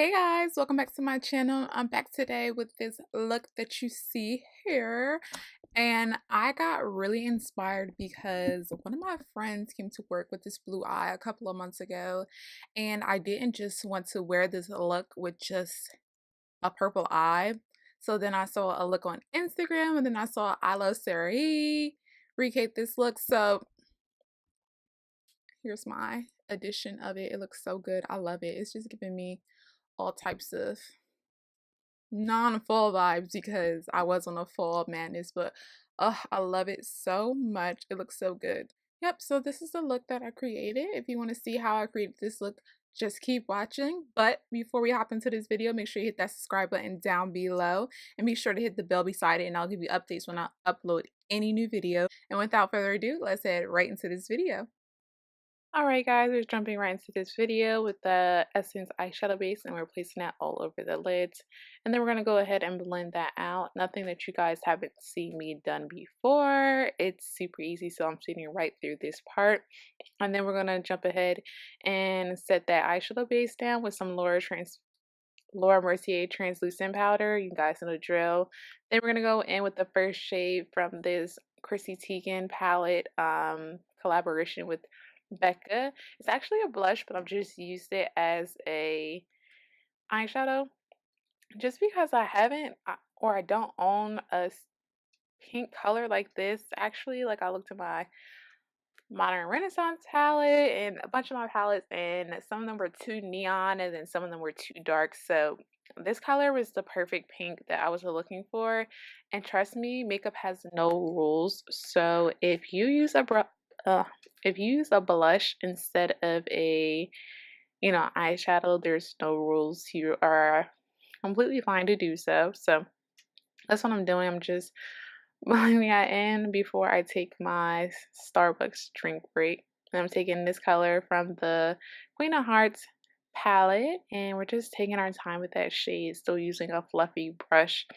Hey guys, welcome back to my channel. I'm back today with this look that you see here. And I got really inspired because one of my friends came to work with this blue eye a couple of months ago. And I didn't just want to wear this look with just a purple eye. So then I saw a look on Instagram and then I saw I Love Sarah E recreate this look. So here's my edition of it. It looks so good. I love it. It's just giving me all types of non-fall vibes because I was on a fall madness, but I love it so much. It looks so good. Yep, so this is the look that I created. If you want to see how I created this look, just keep watching. But before we hop into this video, make sure you hit that subscribe button down below and be sure to hit the bell beside it, and I'll give you updates when I upload any new video. And without further ado, let's head right into this video. Alright guys, we're jumping right into this video with the Essence eyeshadow base, and we're placing that all over the lids. And then we're going to go ahead and blend that out. Nothing that you guys haven't seen me done before. It's super easy, so I'm shading right through this part. And then we're going to jump ahead and set that eyeshadow base down with some Laura Mercier translucent powder. You guys know the drill. Then we're going to go in with the first shade from this Chrissy Teigen palette collaboration with Becca. It's actually a blush, but I've just used it as a eyeshadow just because I don't own a pink color like this. Actually, like I looked at my Modern Renaissance palette and a bunch of my palettes, and some of them were too neon and then some of them were too dark. So this color was the perfect pink that I was looking for. And trust me, makeup has no rules. So if you use a blush instead of a eyeshadow, there's no rules. You are completely fine to do so. So that's what I'm doing. I'm just blending that in before I take my Starbucks drink break. And I'm taking this color from the Queen of Hearts palette, and we're just taking our time with that shade, still using a fluffy brush.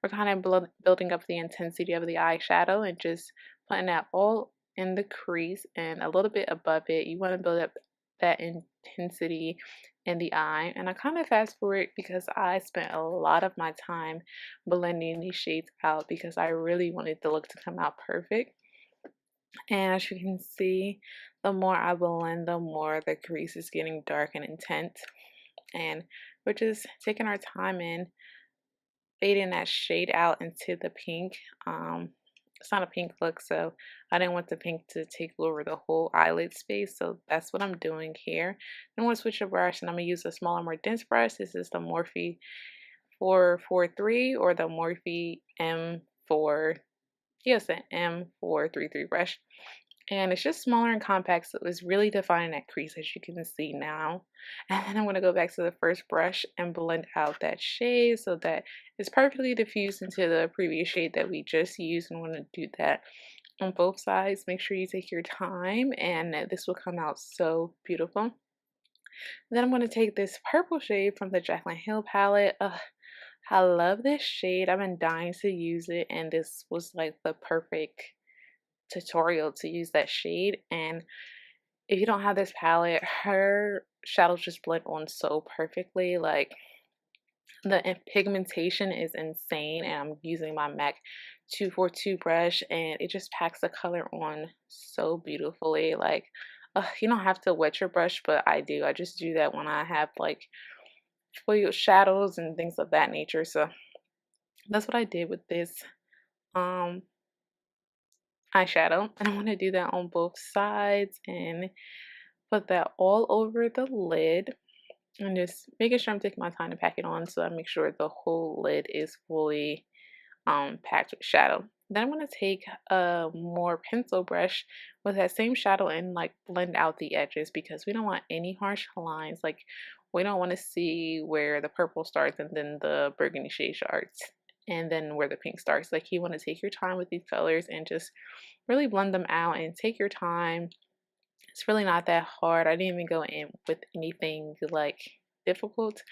We're kind of building up the intensity of the eyeshadow and just putting that all in the crease and a little bit above it. You want to build up that intensity in the eye. And I kind of fast forward because I spent a lot of my time blending these shades out because I really wanted the look to come out perfect. And as you can see, the more I blend, the more the crease is getting dark and intense. And we're just taking our time in fading that shade out into the pink. It's not a pink look, so I didn't want the pink to take over the whole eyelid space, so that's what I'm doing here. Then I'm going to switch the brush, and I'm going to use a smaller, more dense brush. This is the Morphe 443 or the Morphe M4, yes, an M433 brush. And it's just smaller and compact, so it's really defining that crease, as you can see now. And then I'm going to go back to the first brush and blend out that shade so that it's perfectly diffused into the previous shade that we just used. And I'm going to do that on both sides. Make sure you take your time, and this will come out so beautiful. Then I'm going to take this purple shade from the Jaclyn Hill palette. I love this shade. I've been dying to use it, and this was like the perfect tutorial to use that shade. And if you don't have this palette, her shadows just blend on so perfectly. Like, the pigmentation is insane, and I'm using my MAC 242 brush, and it just packs the color on so beautifully. Like, you don't have to wet your brush, but I do. I just do that when I have like foil shadows and things of that nature. So that's what I did with this eyeshadow, and I'm going to do that on both sides and put that all over the lid, and just making sure I'm taking my time to pack it on, so I make sure the whole lid is fully packed with shadow. Then I'm going to take a more pencil brush with that same shadow and like blend out the edges, because we don't want any harsh lines. Like, we don't want to see where the purple starts and then the burgundy shade starts and then where the pink starts. Like, you want to take your time with these colors and just really blend them out and take your time. It's really not that hard. I didn't even go in with anything like difficult.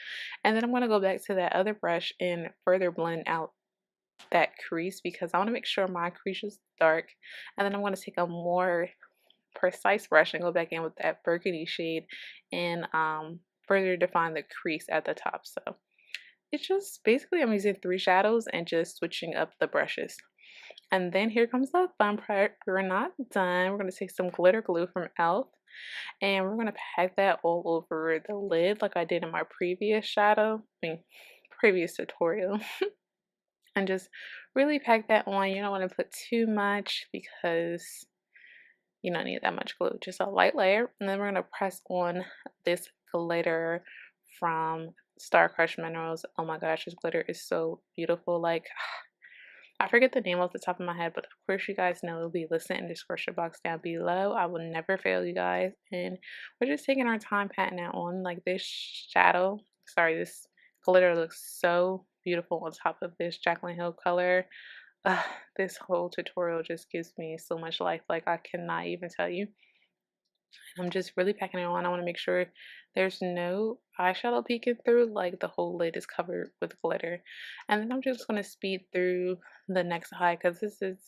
And then I'm going to go back to that other brush and further blend out that crease, because I want to make sure my crease is dark. And then I'm going to take a more precise brush and go back in with that burgundy shade and further define the crease at the top. So it's just basically I'm using 3 shadows and just switching up the brushes. And then here comes the fun part. We're not done. We're going to take some glitter glue from e.l.f. and we're going to pack that all over the lid like I did in my previous previous tutorial. And just really pack that on. You don't want to put too much because you don't need that much glue. Just a light layer. And then we're going to press on this glitter from Star Crush Minerals. Oh my gosh, this glitter is so beautiful. Like, I forget the name off the top of my head, but of course you guys know it'll be listed in the description box down below. I will never fail you guys. And we're just taking our time patting it on. Like this this glitter looks so beautiful on top of this Jaclyn Hill color. This whole tutorial just gives me so much life. Like I cannot even tell you. I'm just really packing it on. I want to make sure there's no eyeshadow peeking through, like the whole lid is covered with glitter. And then I'm just going to speed through the next eye because this is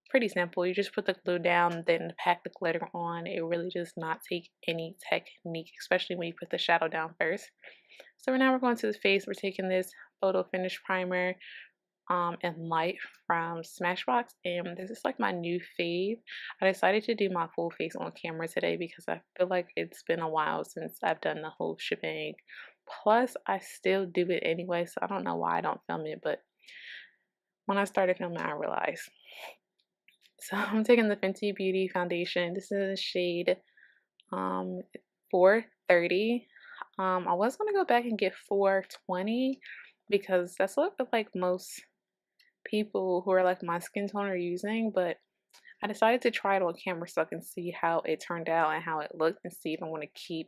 pretty simple. You just put the glue down, then pack the glitter on. It really does not take any technique, especially when you put the shadow down first. So now we're going to the face. We're taking this photo finish primer and light from Smashbox, and this is like my new fave. I decided to do my full face on camera today because I feel like it's been a while since I've done the whole shebang. Plus I still do it anyway, so I don't know why I don't film it, but when I started filming I realized. So I'm taking the Fenty Beauty foundation. This is the shade 430. I was gonna go back and get 420 because that's what like most people who are like my skin tone are using, but I decided to try it on camera so I can see how it turned out and how it looked and see if I want to keep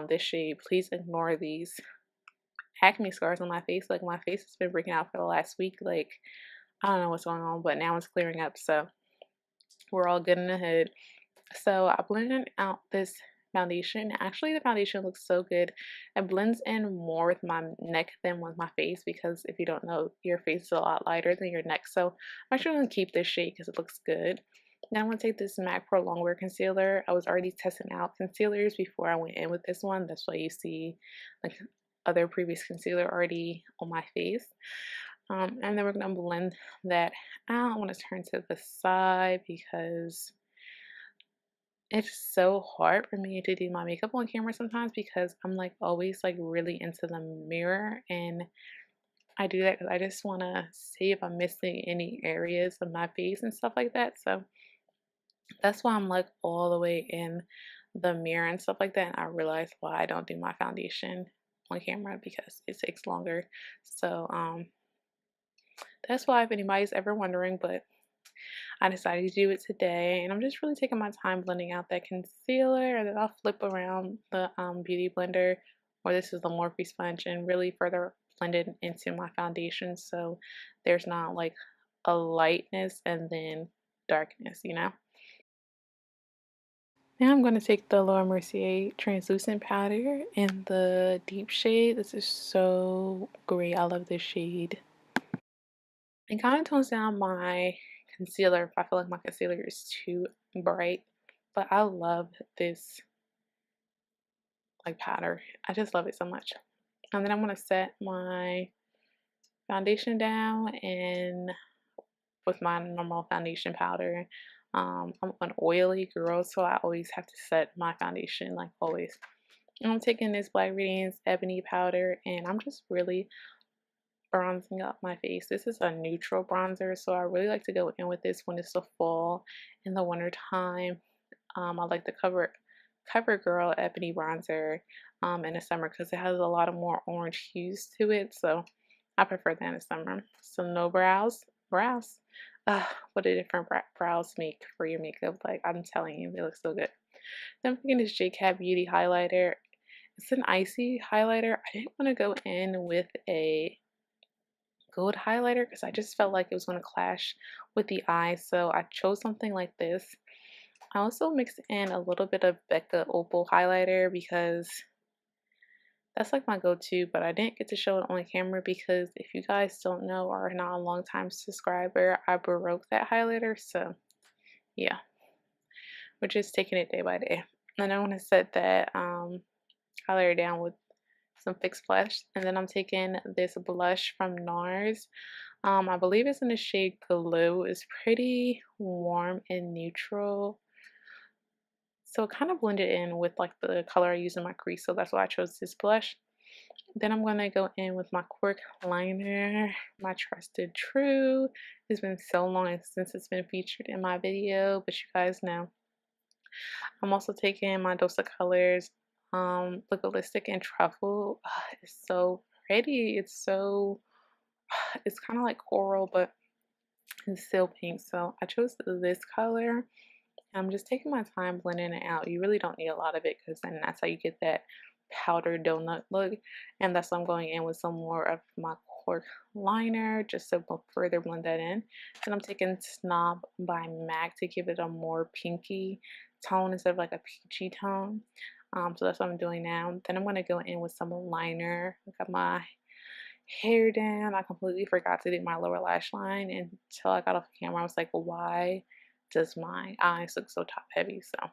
this shade. Please ignore these acne scars on my face. Like my face has been breaking out for the last week. Like I don't know what's going on, but now it's clearing up, so we're all good in the hood. So I blended out this foundation. Actually, the foundation looks so good. It blends in more with my neck than with my face because if you don't know, your face is a lot lighter than your neck. So I'm actually going to keep this shade because it looks good. Then I'm going to take this MAC Pro Longwear Concealer. I was already testing out concealers before I went in with this one. That's why you see like other previous concealer already on my face. And then we're going to blend that out. I want to turn to the side because it's so hard for me to do my makeup on camera sometimes because I'm like always like really into the mirror, and I do that because I just want to see if I'm missing any areas of my face and stuff like that. So that's why I'm like all the way in the mirror and stuff like that, and I realize why I don't do my foundation on camera because it takes longer. So that's why if anybody's ever wondering, but I decided to do it today, and I'm just really taking my time blending out that concealer, and then I'll flip around the beauty blender, or this is the Morphe sponge, and really further blend it into my foundation so there's not like a lightness and then darkness, you know. Now I'm going to take the Laura Mercier translucent powder in the deep shade. This is so great. I love this shade. It kind of tones down my concealer if I feel like my concealer is too bright, but I love this like powder. I just love it so much. And then I'm going to set my foundation down and with my normal foundation powder. I'm an oily girl, so I always have to set my foundation like always. And I'm taking this Black Radiance Ebony powder, and I'm just really bronzing up my face. This is a neutral bronzer, so I really like to go in with this when it's the fall. In the winter time, I like the CoverGirl Ebony bronzer in the summer because it has a lot of more orange hues to it, so I prefer that in the summer. So no brows. What a different brows make for your makeup. Like I'm telling you, they look so good. Then I'm taking this JCat Beauty highlighter. It's an icy highlighter. I didn't want to go in with a gold highlighter because I just felt like it was going to clash with the eyes, so I chose something like this. I also mixed in a little bit of Becca Opal highlighter because that's like my go-to, but I didn't get to show it on camera because if you guys don't know or are not a long time subscriber, I broke that highlighter, so yeah, we're just taking it day by day. And I want to set that color it down with some fixed blush. And then I'm taking this blush from Nars. I believe it's in the shade Goule. It's pretty warm and neutral. So it kind of blended in with like the color I use in my crease. So that's why I chose this blush. Then I'm going to go in with my Cork liner, my trusted true. It's been so long since it's been featured in my video, but you guys know. I'm also taking my Dose of Colors Lipstick and Truffle. It's so pretty. It's so, it's kind of like coral, but it's still pink. So I chose this color. I'm just taking my time blending it out. You really don't need a lot of it because then that's how you get that powdered donut look. And that's why I'm going in with some more of my Cork liner just to further blend that in. And I'm taking Snob by MAC to give it a more pinky tone instead of like a peachy tone. So that's what I'm doing now. Then I'm going to go in with some liner. I got my hair down. I completely forgot to do my lower lash line until I got off camera. I was like, why does my eyes look so top heavy? So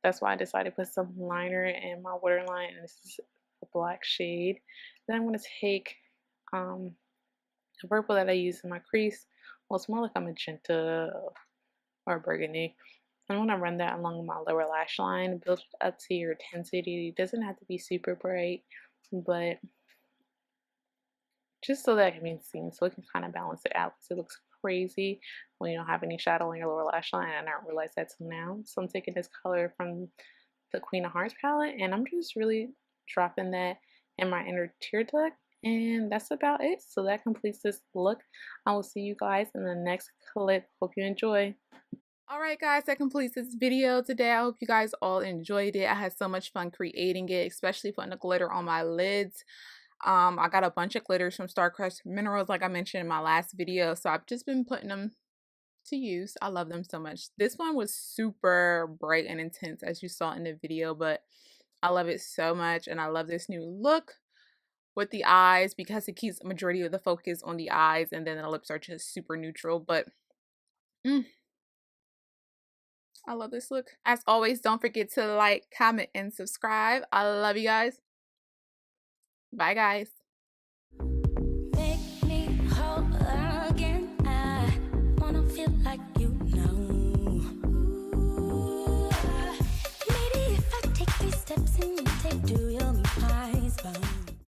that's why I decided to put some liner in my waterline, and this is a black shade. Then I'm going to take the purple that I use in my crease. Well, it's more like a magenta or burgundy. I'm going to run that along my lower lash line, build it up to your intensity. It doesn't have to be super bright, but just so that it can be seen, so it can kind of balance it out because it looks crazy when you don't have any shadow on your lower lash line. And I don't realize that till now. So I'm taking this color from the Queen of Hearts palette, and I'm just really dropping that in my inner tear duct, and that's about it. So that completes this look. I will see you guys in the next clip. Hope you enjoy. Alright guys, that completes this video today. I hope you guys all enjoyed it. I had so much fun creating it, especially putting the glitter on my lids. I got a bunch of glitters from Starcrest Minerals like I mentioned in my last video, so I've just been putting them to use. I love them so much. This one was super bright and intense as you saw in the video, but I love it so much, and I love this new look with the eyes because it keeps the majority of the focus on the eyes, and then the lips are just super neutral. But I love this look. As always, don't forget to like, comment, and subscribe. I love you guys. Bye guys.